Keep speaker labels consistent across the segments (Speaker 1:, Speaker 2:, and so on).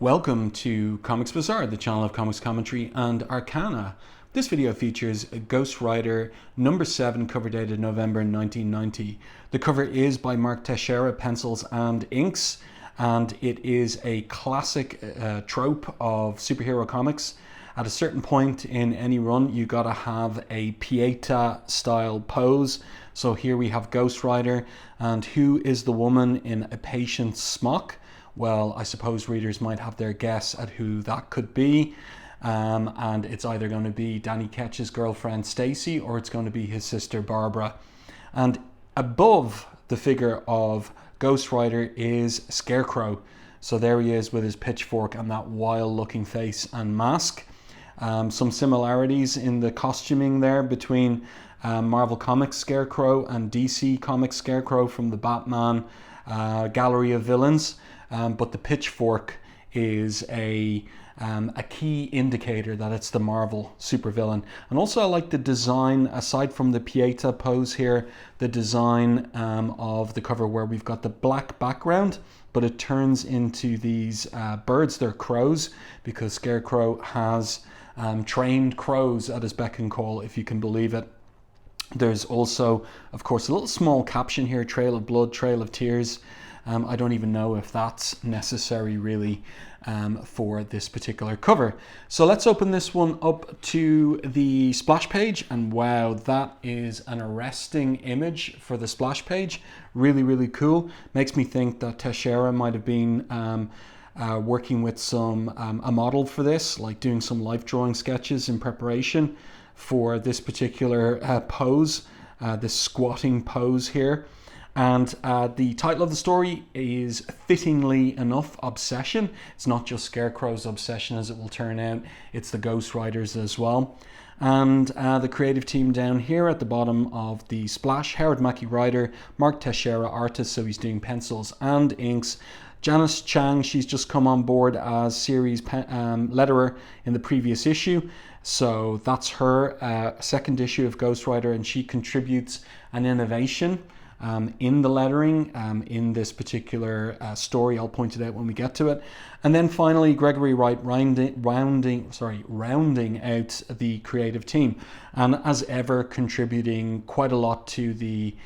Speaker 1: Welcome to Comics Bazaar, the channel of comics commentary and arcana. This video features Ghost Rider number 7, cover dated November 1990. The cover is by Mark Texeira, pencils and inks, and it is a classic trope of superhero comics. At a certain point in any run, you gotta have a Pieta style pose. So here we have Ghost Rider, and who is the woman in a patient's smock? Well, I suppose readers might have their guess at who that could be. And it's either going to be Danny Ketch's girlfriend Stacy, or it's going to be his sister Barbara. And above the figure of Ghost Rider is Scarecrow. So there he is with his pitchfork and that wild looking face and mask. Some similarities in the costuming there between Marvel Comics Scarecrow and DC Comics Scarecrow from the Batman gallery of villains. But the pitchfork is a key indicator that it's the Marvel supervillain. And also I like the design, aside from the Pieta pose here, the design of the cover where we've got the black background, but it turns into these birds. They're crows, because Scarecrow has trained crows at his beck and call, if you can believe it. There's also, of course, a little small caption here, trail of blood, trail of tears. I don't even know if that's necessary really for this particular cover. So let's open this one up to the splash page, and wow, that is an arresting image for the splash page. Really, really cool. Makes me think that Texeira might have been working with a model for this, like doing some life drawing sketches in preparation for this particular pose, this squatting pose here. And the title of the story is, fittingly enough, Obsession. It's not just Scarecrow's obsession, as it will turn out. It's the Ghost Riders as well. And the creative team down here at the bottom of the splash: Howard Mackie writer, Mark Texeira artist, so he's doing pencils and inks. Janice Chang, she's just come on board as series letterer in the previous issue. So that's her second issue of Ghost Rider, and she contributes an innovation in the lettering in this particular story. I'll point it out when we get to it. And then finally, Gregory Wright rounding out the creative team, and as ever contributing quite a lot to the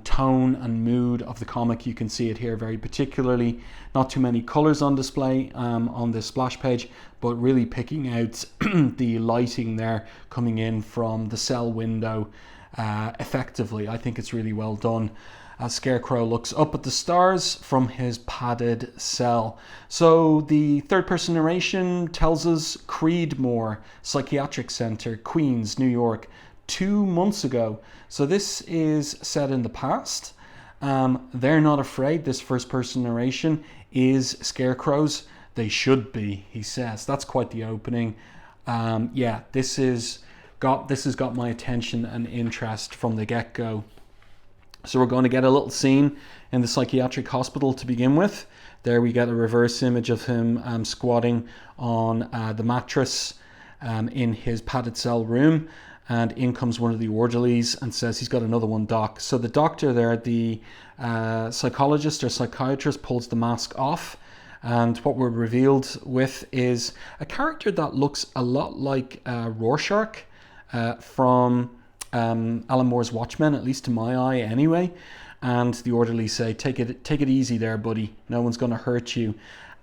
Speaker 1: tone and mood of the comic. You can see it here very particularly. Not too many colors on display on this splash page, but really picking out the lighting there coming in from the cell window effectively. I think it's really well done as Scarecrow looks up at the stars from his padded cell. So the third person narration tells us Creedmoor Psychiatric Center, Queens, New York, 2 months ago. So this is set in the past. They're not afraid. This first person narration is Scarecrow's. They should be, he says. That's quite the opening. Yeah, this has got my attention and interest from the get-go. So we're going to get a little scene in the psychiatric hospital to begin with. There we get a reverse image of him squatting on the mattress in his padded cell room, and in comes one of the orderlies and says, he's got another one, doc. So the doctor there, the psychologist or psychiatrist, pulls the mask off, and what we're revealed with is a character that looks a lot like Rorschach from Alan Moore's Watchmen, at least to my eye anyway. And the orderlies say, take it easy there, buddy, no one's going to hurt you.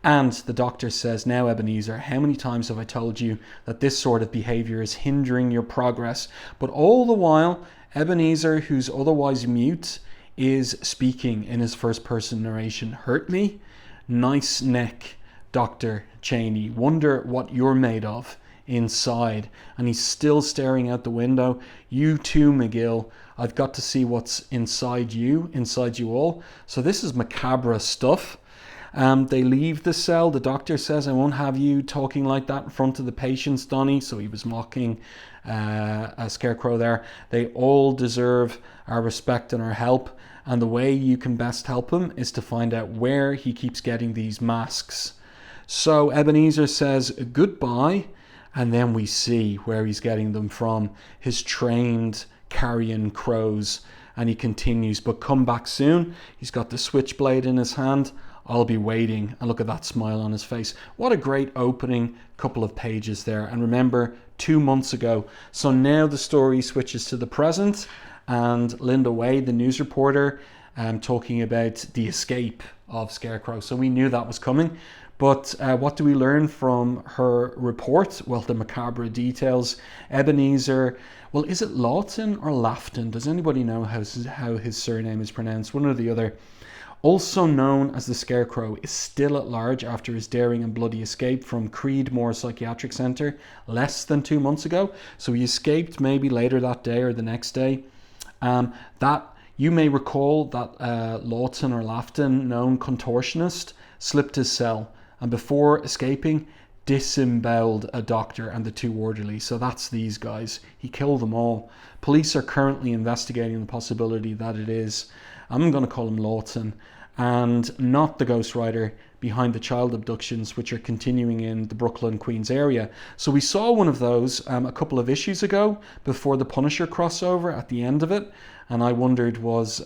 Speaker 1: And the doctor says, now Ebenezer, how many times have I told you that this sort of behavior is hindering your progress? But all the while, Ebenezer, who's otherwise mute, is speaking in his first person narration. Hurt me? Nice neck, Dr. Cheney. Wonder what you're made of inside. And he's still staring out the window. You too, McGill. I've got to see what's inside you all. So this is macabre stuff. They leave the cell. The doctor says, I won't have you talking like that in front of the patients, Donny. So he was mocking a Scarecrow there. They all deserve our respect and our help. And the way you can best help him is to find out where he keeps getting these masks. So Ebenezer says goodbye. And then we see where he's getting them from. His trained carrion crows. And he continues, but come back soon. He's got the switchblade in his hand. I'll be waiting. And look at that smile on his face. What a great opening couple of pages there. And remember, 2 months ago. So now the story switches to the present, and Linda Wade, the news reporter, talking about the escape of Scarecrow. So we knew that was coming. But what do we learn from her report? Well, the macabre details. Ebenezer, well, is it Lawton or Lafton? Does anybody know how his surname is pronounced? One or the other. Also known as the Scarecrow, is still at large after his daring and bloody escape from Creedmoor Psychiatric Centre less than 2 months ago. So he escaped maybe later that day or the next day. That you may recall that Lawton or Lafton, known contortionist, slipped his cell and before escaping disemboweled a doctor and the 2 orderlies. So that's these guys. He killed them all. Police are currently investigating the possibility that it is, I'm going to call him Lawton, and not the ghostwriter behind the child abductions, which are continuing in the Brooklyn, Queens area. So we saw one of those a couple of issues ago before the Punisher crossover at the end of it. And I wondered, was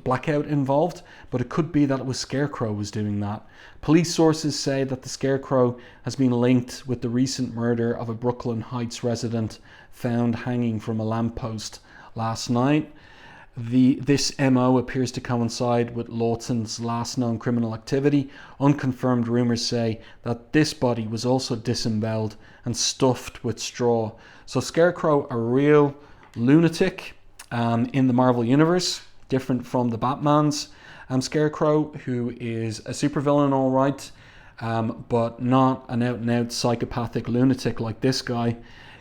Speaker 1: Blackout involved? But it could be that it was Scarecrow was doing that. Police sources say that the Scarecrow has been linked with the recent murder of a Brooklyn Heights resident found hanging from a lamppost last night. This MO appears to coincide with Lawton's last known criminal activity. Unconfirmed rumours say that this body was also disemboweled and stuffed with straw. So Scarecrow, a real lunatic in the Marvel Universe, different from the Batman's Scarecrow, who is a supervillain, all right, but not an out-and-out psychopathic lunatic like this guy.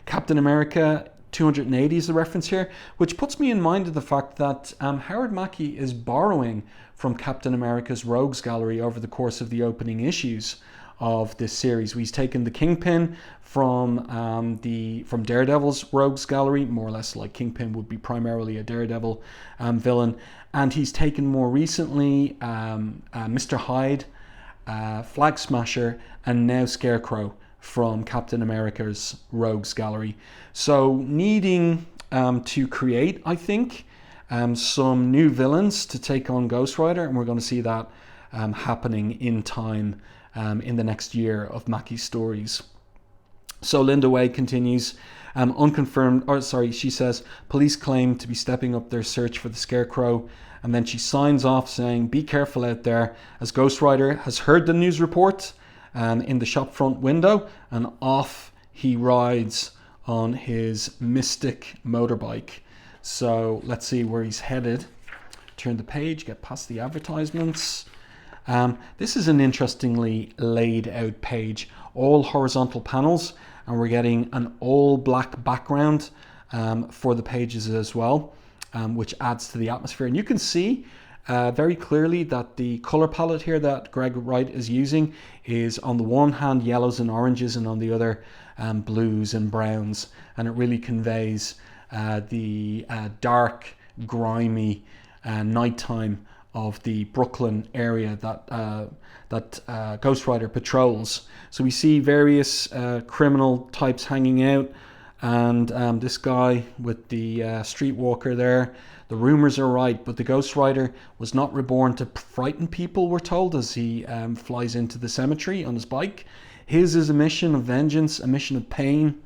Speaker 1: Captain America 280 is the reference here, which puts me in mind of the fact that Howard Mackie is borrowing from Captain America's Rogues Gallery over the course of the opening issues of this series. He's taken the Kingpin from Daredevil's Rogues Gallery, more or less like Kingpin would be primarily a Daredevil villain, and he's taken more recently Mr. Hyde, Flag Smasher, and now Scarecrow from Captain America's Rogues Gallery. So needing to create, I think, some new villains to take on Ghost Rider, and we're going to see that happening in time in the next year of Mackie's stories. So Linda Wade continues, she says, police claim to be stepping up their search for the Scarecrow, and then she signs off saying, be careful out there, as Ghost Rider has heard the news report in the shop front window, and off he rides on his mystic motorbike. So let's see where he's headed. Turn the page, get past the advertisements. This is an interestingly laid out page, all horizontal panels, and we're getting an all black background for the pages as well, which adds to the atmosphere. And you can see very clearly that the color palette here that Greg Wright is using is on the one hand yellows and oranges, and on the other blues and browns, and it really conveys the dark, grimy nighttime of the Brooklyn area that Ghost Rider patrols. So we see various criminal types hanging out, and this guy with the streetwalker there. The rumors are right, but the Ghost Rider was not reborn to frighten people, we're told, as he flies into the cemetery on his bike. His is a mission of vengeance, a mission of pain.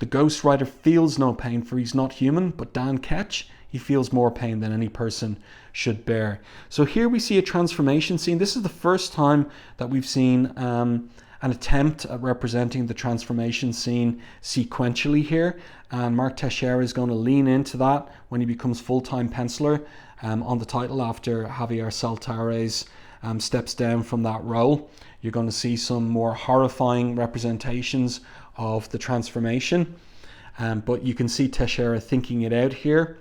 Speaker 1: The Ghost Rider feels no pain, for he's not human, but Dan Ketch, he feels more pain than any person should bear. So here we see a transformation scene. This is the first time that we've seen an attempt at representing the transformation scene sequentially here, and Mark Texeira is going to lean into that when he becomes full-time penciler on the title after Javier Saltares steps down from that role. You're going to see some more horrifying representations of the transformation, but you can see Texeira thinking it out here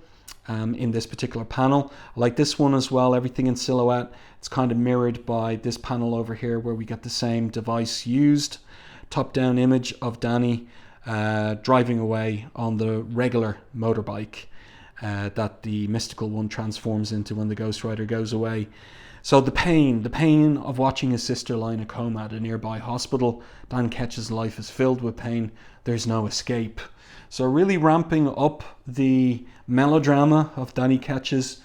Speaker 1: in this particular panel. I like this one as well, everything in silhouette. It's kind of mirrored by this panel over here where we get the same device used. Top-down image of Danny driving away on the regular motorbike that the mystical one transforms into when the Ghost Rider goes away. So the pain of watching his sister lie in a coma at a nearby hospital. Dan Ketch's life is filled with pain. There's no escape. So really ramping up the melodrama of Danny Ketch's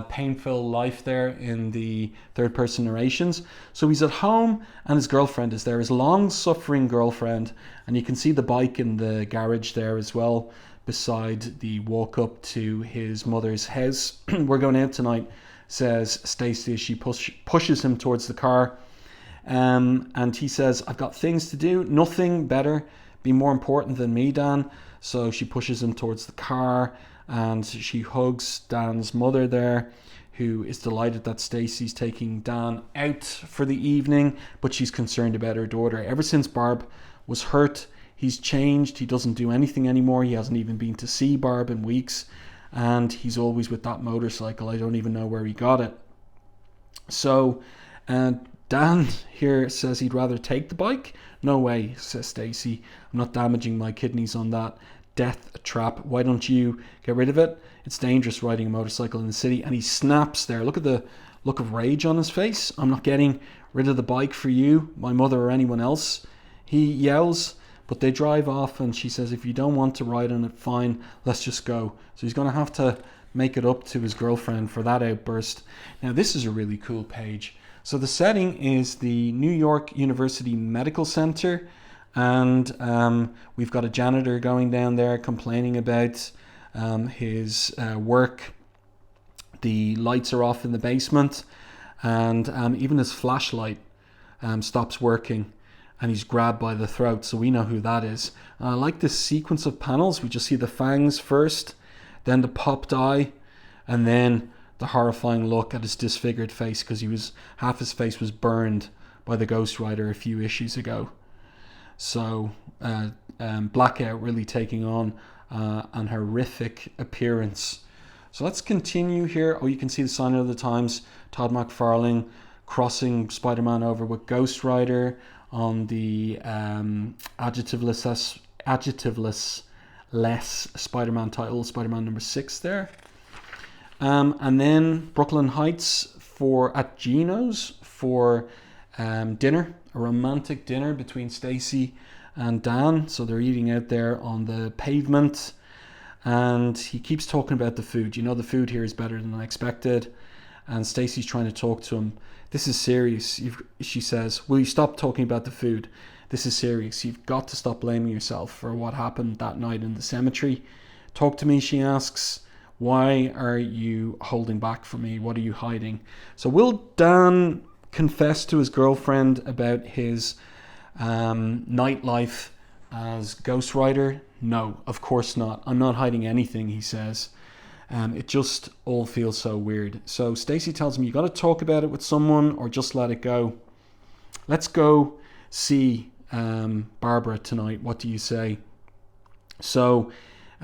Speaker 1: painful life there in the third person narrations. So he's at home and his girlfriend is there, his long suffering girlfriend, and you can see the bike in the garage there as well beside the walk up to his mother's house. We're going out tonight, says Stacey as she pushes him towards the car. And he says, I've got things to do, nothing better, be more important than me, Dan. So she pushes him towards the car and she hugs Dan's mother there, who is delighted that Stacey's taking Dan out for the evening, but she's concerned about her daughter. Ever since Barb was hurt, he's changed. He doesn't do anything anymore. He hasn't even been to see Barb in weeks, and he's always with that motorcycle. I don't even know where he got it. So Dan here says he'd rather take the bike. No way, says Stacey. I'm not damaging my kidneys on that death trap. Why don't you get rid of it? It's dangerous riding a motorcycle in the city. And he snaps there. Look at the look of rage on his face. I'm not getting rid of the bike for you, my mother, or anyone else. He yells, but they drive off and she says, if you don't want to ride on it, fine, let's just go. So he's going to have to make it up to his girlfriend for that outburst. Now this is a really cool page. So the setting is the New York University Medical Center, and we've got a janitor going down there complaining about his work. The lights are off in the basement, and even his flashlight stops working, and he's grabbed by the throat, so we know who that is. I like this sequence of panels. We just see the fangs first, then the popped eye, and then the horrifying look at his disfigured face, because half his face was burned by the Ghost Rider a few issues ago. So Blackout really taking on an horrific appearance. So let's continue here. Oh, you can see the sign of the times. Todd McFarlane crossing Spider-Man over with Ghost Rider on the adjectiveless Spider-Man title, Spider-Man number 6 there. And then Brooklyn Heights at Gino's for dinner, a romantic dinner between Stacey and Dan. So they're eating out there on the pavement, and he keeps talking about the food. You know, the food here is better than I expected. And Stacey's trying to talk to him. This is serious. She says, will you stop talking about the food? This is serious. You've got to stop blaming yourself for what happened that night in the cemetery. Talk to me, she asks. Why are you holding back from me? What are you hiding? So will Dan confess to his girlfriend about his nightlife as Ghost Rider? No, of course not. I'm not hiding anything, he says. It just all feels so weird. So Stacey tells him, you got to talk about it with someone or just let it go. Let's go see Barbara tonight. What do you say? So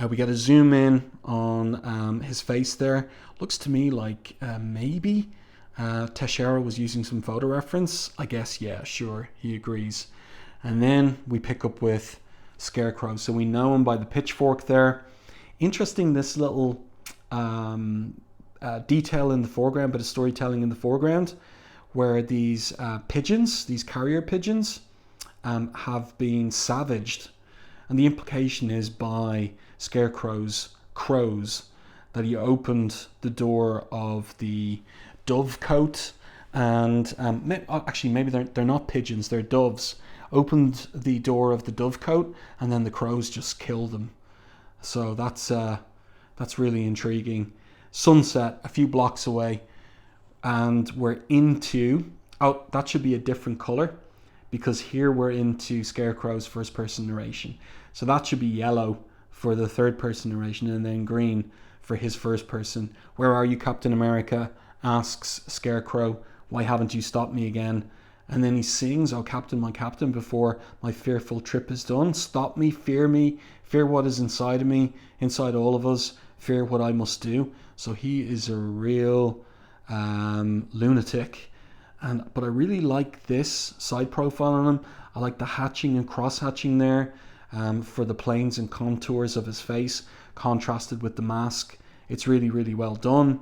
Speaker 1: we get a zoom in on his face there. Looks to me like maybe Texeira was using some photo reference. I guess, yeah, sure, he agrees. And then we pick up with Scarecrow. So we know him by the pitchfork there. Interesting, this little detail in the foreground, bit of storytelling in the foreground, where these pigeons, these carrier pigeons, have been savaged. And the implication is by Scarecrow's crows that he opened the door of the dove coat, and actually maybe they're not pigeons, they're doves. Opened the door of the dove coat, and then the crows just killed them. So that's really intriguing. Sunset a few blocks away, and we're into, oh, that should be a different color, because here we're into Scarecrow's first person narration. So that should be yellow for the third person narration, and then green for his first person. Where are you, Captain America? Asks Scarecrow. Why haven't you stopped me again? And then he sings, oh Captain, my Captain, before my fearful trip is done. Stop me, fear what is inside of me, inside all of us, fear what I must do. So he is a real lunatic. But I really like this side profile on him. I like the hatching and cross hatching there for the planes and contours of his face, contrasted with the mask. It's really, really well done.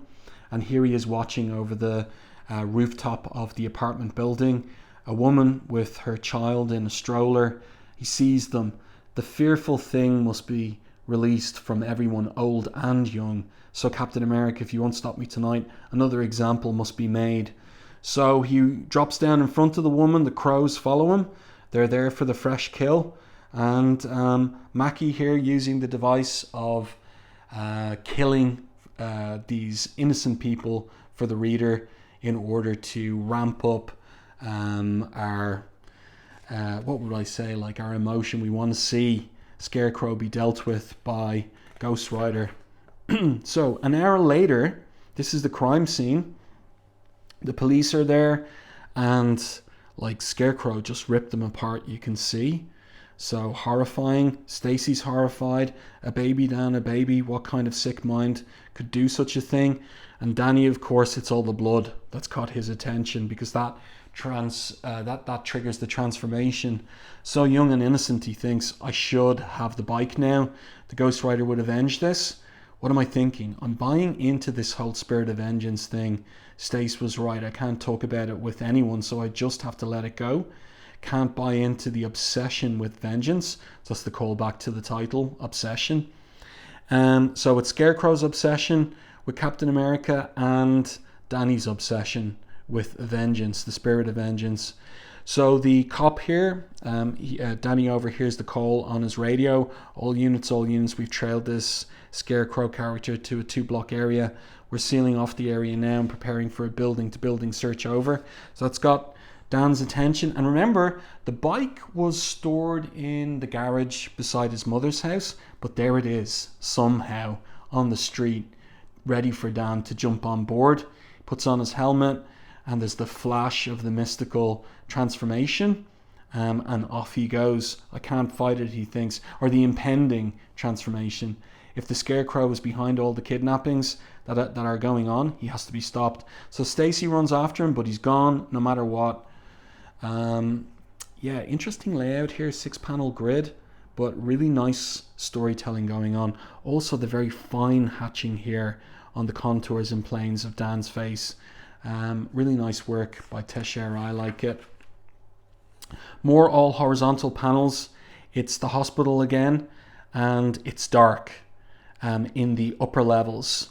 Speaker 1: And here he is watching over the rooftop of the apartment building. A woman with her child in a stroller. He sees them. The fearful thing must be released from everyone old and young. So Captain America, if you won't stop me tonight, another example must be made. So he drops down in front of the woman. The crows follow him. They're there for the fresh kill. And Mackie here using the device of killing these innocent people for the reader in order to ramp up our, what would I say, like our emotion. We want to see Scarecrow be dealt with by Ghost Rider. So an hour later, this is the crime scene. The police are there, and like Scarecrow just ripped them apart, you can see. So horrifying. Stacy's horrified. A baby, Dan, a baby. What kind of sick mind could do such a thing? And Danny, of course, it's all the blood that's caught his attention, because that triggers the transformation. So young and innocent, he thinks, I should have the bike now. The Ghost Rider would avenge this. What am I thinking? I'm buying into this whole spirit of vengeance thing. Stace was right. I can't talk about it with anyone, so I just have to let it go. Can't buy into the obsession with vengeance. That's the callback to the title, Obsession. So it's Scarecrow's obsession with Captain America and Danny's obsession with vengeance, the spirit of vengeance. So the cop here, Danny overhears the call on his radio. All units, we've trailed this Scarecrow character to a 2-block area. We're sealing off the area now and preparing for a building-to-building search over. So that's got Dan's attention. And remember, the bike was stored in the garage beside his mother's house, but there it is, somehow, on the street, ready for Dan to jump on board. Puts on his helmet, and there's the flash of the mystical transformation, and off he goes. I can't fight it, he thinks, or the impending transformation. If the Scarecrow is behind all the kidnappings that are going on, he has to be stopped. So Stacy runs after him, but he's gone no matter what. Yeah, interesting layout here, 6-panel grid, but really nice storytelling going on. Also the very fine hatching here on the contours and planes of Dan's face. Really nice work by Texeira, I like it. More all horizontal panels. It's the hospital again, and it's dark in the upper levels.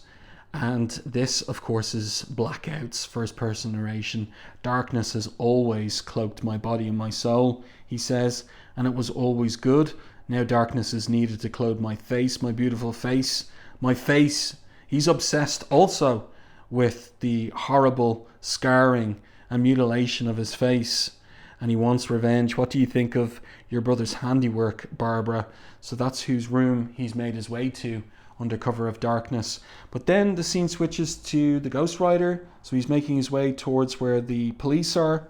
Speaker 1: And this, of course, is Blackout's first-person narration. Darkness has always cloaked my body and my soul, he says, and it was always good. Now darkness is needed to clothe my face, my beautiful face. My face. He's obsessed also with the horrible scarring and mutilation of his face, and he wants revenge. What do you think of your brother's handiwork, Barbara? So that's whose room he's made his way to under cover of darkness. But then the scene switches to the Ghost Rider. So he's making his way towards where the police are,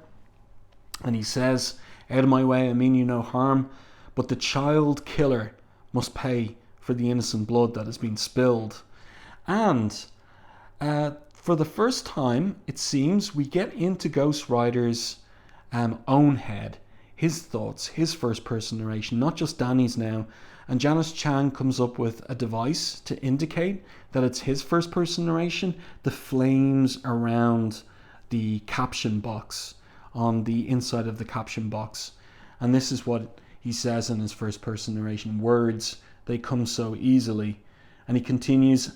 Speaker 1: and he says, out of my way, I mean you no harm, but the child killer must pay for the innocent blood that has been spilled. And for the first time, it seems, we get into Ghost Rider's own head, his thoughts, his first-person narration, not just Danny's now. And Janice Chang comes up with a device to indicate that it's his first-person narration. The flames around the caption box, on the inside of the caption box. And this is what he says in his first-person narration. Words, they come so easily. And he continues,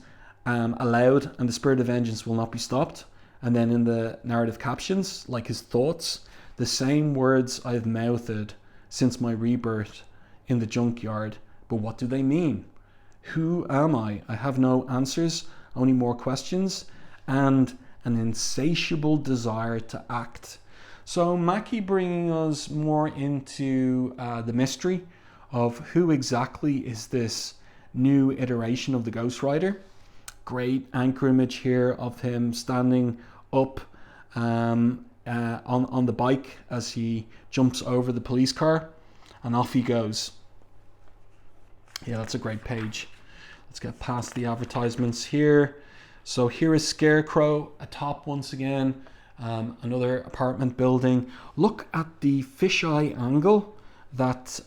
Speaker 1: aloud, and the spirit of vengeance will not be stopped. And then in the narrative captions, like his thoughts, the same words I've mouthed since my rebirth in the junkyard. But what do they mean? Who am I? I have no answers, only more questions, and an insatiable desire to act. So Mackie bringing us more into the mystery of who exactly is this new iteration of the Ghost Rider. Great anchor image here of him standing up on the bike as he jumps over the police car, and off he goes. Yeah, that's a great page. Let's get past the advertisements here. So here is Scarecrow atop once again, another apartment building. Look at the fisheye angle that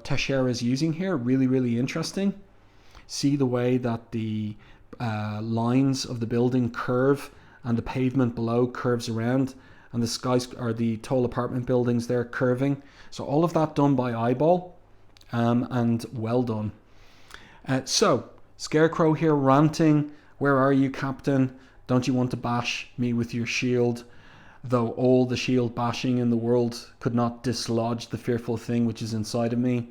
Speaker 1: Texeira is using here. Really, really interesting. See the way that the lines of the building curve and the pavement below curves around, and the skies or the tall apartment buildings there curving. So all of that done by eyeball, and well done. So, Scarecrow here ranting, "Where are you, Captain? Don't you want to bash me with your shield? Though all the shield bashing in the world could not dislodge the fearful thing which is inside of me.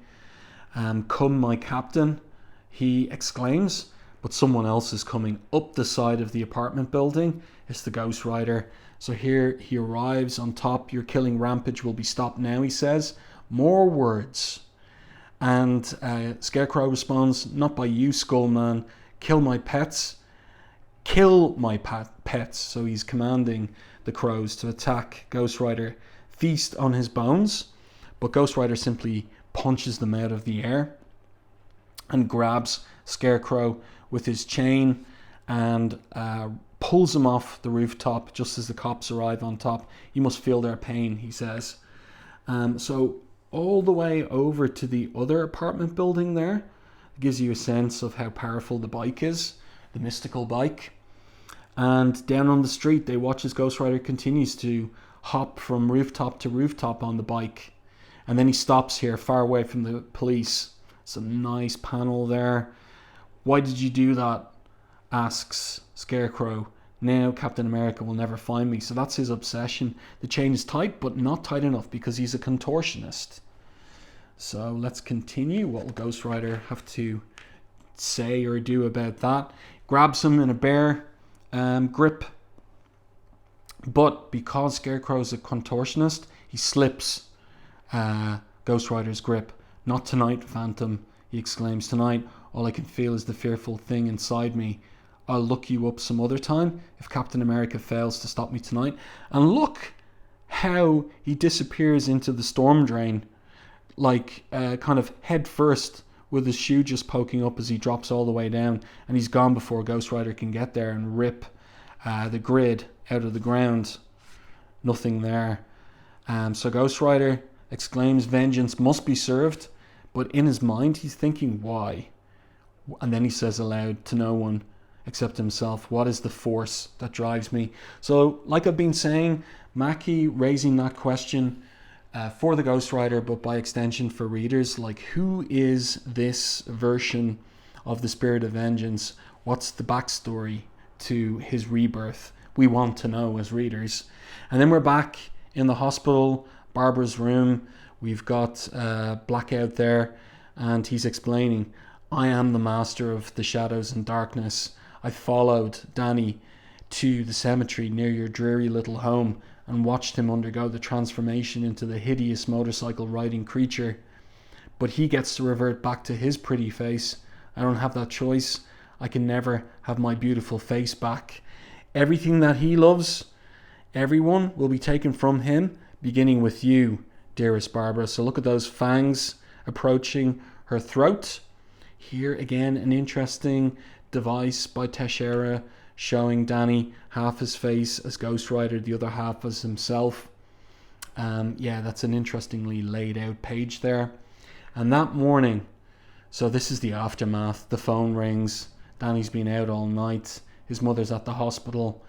Speaker 1: Come, my captain," he exclaims, but someone else is coming up the side of the apartment building. It's the Ghost Rider. So here he arrives on top. "Your killing rampage will be stopped now," he says. More words. And Scarecrow responds, "Not by you, Skullman. Kill my pets. Kill my pets." So he's commanding the crows to attack Ghost Rider. "Feast on his bones." But Ghost Rider simply punches them out of the air and grabs Scarecrow with his chain and pulls him off the rooftop just as the cops arrive on top. "You must feel their pain," he says. So all the way over to the other apartment building there, it gives you a sense of how powerful the bike is, the mystical bike. And down on the street, they watch as Ghost Rider continues to hop from rooftop to rooftop on the bike. And then he stops here, far away from the police. Some nice panel there. "Why did you do that?" asks Scarecrow. "Now Captain America will never find me." So that's his obsession. The chain is tight, but not tight enough because he's a contortionist. So let's continue. What will Ghost Rider have to say or do about that? Grabs him in a bear grip. But because Scarecrow's a contortionist, he slips Ghost Rider's grip. "Not tonight, Phantom," he exclaims. "Tonight, all I can feel is the fearful thing inside me. I'll look you up some other time if Captain America fails to stop me tonight." And look how he disappears into the storm drain, like kind of head first, with his shoe just poking up as he drops all the way down, and he's gone before Ghost Rider can get there and rip the grid out of the ground. Nothing there. So Ghost Rider exclaims, "Vengeance must be served," but in his mind he's thinking, why? And then he says aloud to no one except himself, "What is the force that drives me?" So like I've been saying, Mackie raising that question for the Ghost Rider, but by extension for readers, like, who is this version of the Spirit of Vengeance? What's the backstory to his rebirth? We want to know as readers. And then we're back in the hospital, Barbara's room. We've got Blackout there, and he's explaining, "I am the master of the shadows and darkness. I followed Danny to the cemetery near your dreary little home and watched him undergo the transformation into the hideous motorcycle riding creature. But he gets to revert back to his pretty face. I don't have that choice. I can never have my beautiful face back. Everything that he loves, everyone will be taken from him, beginning with you, dearest Barbara." So look at those fangs approaching her throat. Here again, an interesting device by Texeira, showing Danny half his face as Ghost Rider, the other half as himself. Yeah, that's an interestingly laid out page there. And that morning, so this is the aftermath. The phone rings. Danny's been out all night. His mother's at the hospital,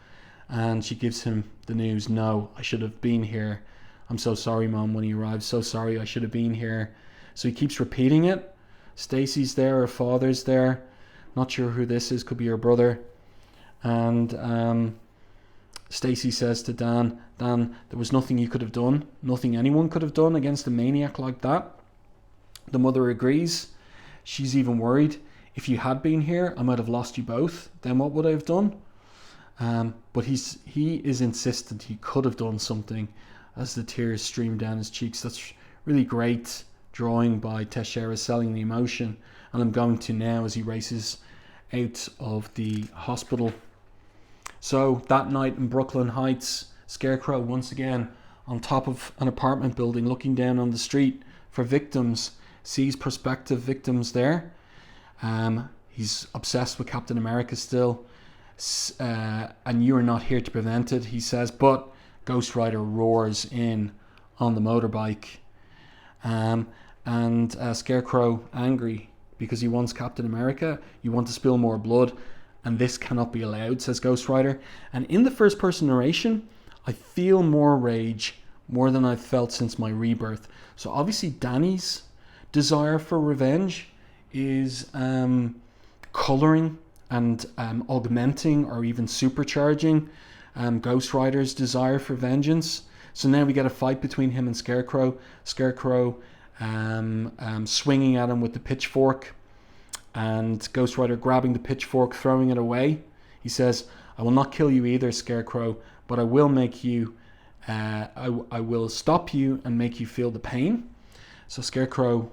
Speaker 1: and she gives him the news. "No, I should have been here. I'm so sorry, Mom," when he arrives. "So sorry, I should have been here." So he keeps repeating it. Stacy's there, her father's there. Not sure who this is, could be her brother. And Stacy says to Dan, "Dan, there was nothing you could have done, nothing anyone could have done against a maniac like that." The mother agrees. She's even worried. "If you had been here, I might have lost you both. Then what would I have done?" But he is insistent he could have done something as the tears stream down his cheeks. That's really great drawing by Texeira, selling the emotion. And I'm going to now as he races out of the hospital. So that night in Brooklyn Heights, Scarecrow once again on top of an apartment building, looking down on the street for victims, sees prospective victims there. He's obsessed with Captain America still, and you are not here to prevent it, he says. But Ghost Rider roars in on the motorbike, and Scarecrow, angry because he wants Captain America. "You want to spill more blood, and this cannot be allowed," says Ghost Rider. And in the first person narration, "I feel more rage, more than I've felt since my rebirth." So obviously Danny's desire for revenge is coloring and augmenting or even supercharging Ghost Rider's desire for vengeance. So now we get a fight between him and Scarecrow. Scarecrow swinging at him with the pitchfork, and Ghost Rider grabbing the pitchfork, throwing it away. He says, "I will not kill you either, Scarecrow, but I will make you, I will stop you and make you feel the pain." So Scarecrow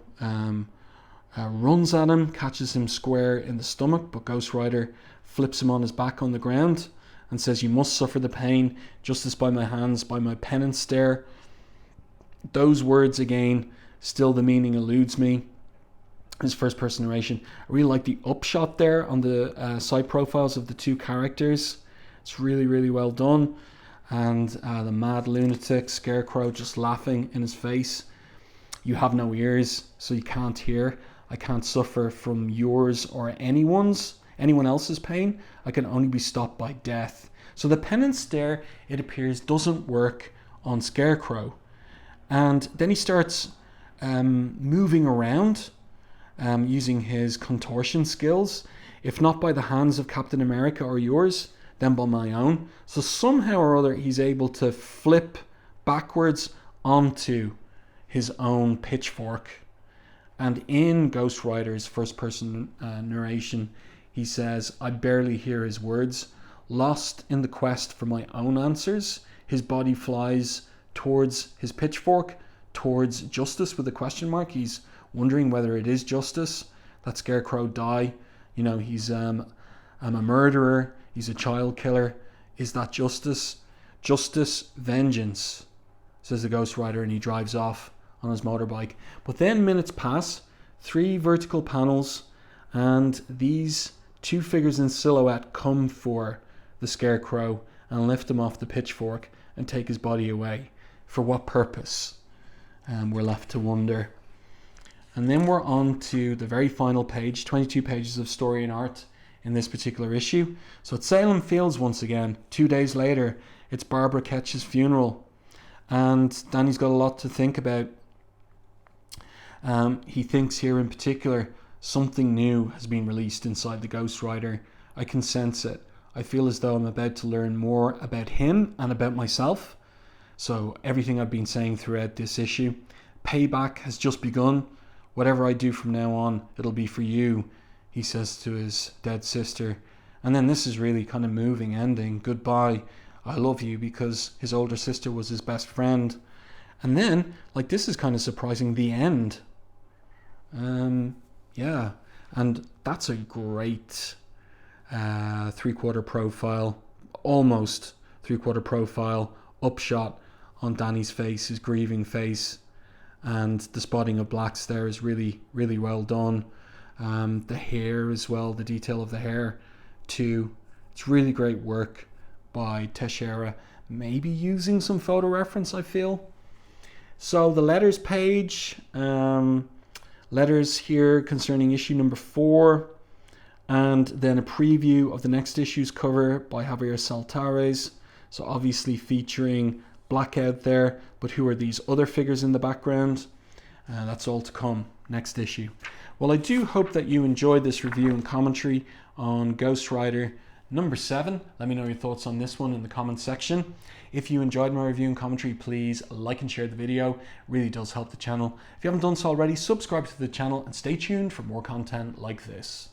Speaker 1: runs at him, catches him square in the stomach, but Ghost Rider flips him on his back on the ground and says, "You must suffer the pain, justice by my hands, by my penance stare." Those words again, still the meaning eludes me. His first person narration. I really like the upshot there on the side profiles of the two characters. It's really, really well done. And the mad lunatic Scarecrow just laughing in his face. "You have no ears, so you can't hear. I can't suffer from yours or anyone else's pain. I can only be stopped by death." So the penance stare, it appears, doesn't work on Scarecrow. And then he starts moving around, using his contortion skills. "If not by the hands of Captain America or yours, then by my own." So somehow or other he's able to flip backwards onto his own pitchfork. And in Ghost Rider's first person narration, he says, "I barely hear his words. Lost in the quest for my own answers, his body flies towards his pitchfork, towards justice," with a question mark. He's wondering whether it is justice that Scarecrow die. You know, he's a murderer, he's a child killer. Is that justice? "Justice, vengeance," says the Ghost Rider, and he drives off on his motorbike. But then minutes pass, 3 vertical panels, and these 2 figures in silhouette come for the Scarecrow and lift him off the pitchfork and take his body away. For what purpose? We're left to wonder. And then we're on to the very final page, 22 pages of story and art in this particular issue. So it's Salem Fields once again. 2 days later, it's Barbara Ketch's funeral. And Danny's got a lot to think about. He thinks here in particular, something new has been released inside the Ghost Rider. I can sense it. I feel as though I'm about to learn more about him and about myself. So everything I've been saying throughout this issue. Payback has just begun. Whatever I do from now on, it'll be for you, he says to his dead sister. And then this is really kind of moving ending. Goodbye, I love you, because his older sister was his best friend. And then, like, this is kind of surprising, the end. Yeah, and that's a great 3/4 profile, almost 3/4 profile, upshot on Danny's face, his grieving face. And the spotting of blacks there is really, really well done. The hair as well, the detail of the hair too. It's really great work by Texeira, maybe using some photo reference, I feel. So the letters page, letters here concerning issue number 4, and then a preview of the next issue's cover by Javier Saltares. So obviously featuring Blackout there, but who are these other figures in the background? That's all to come next issue. Well, I do hope that you enjoyed this review and commentary on Ghost Rider number 7. Let me know your thoughts on this one in the comments section. If you enjoyed my review and commentary, please like and share the video. It really does help the channel. If you haven't done so already, subscribe to the channel and stay tuned for more content like this.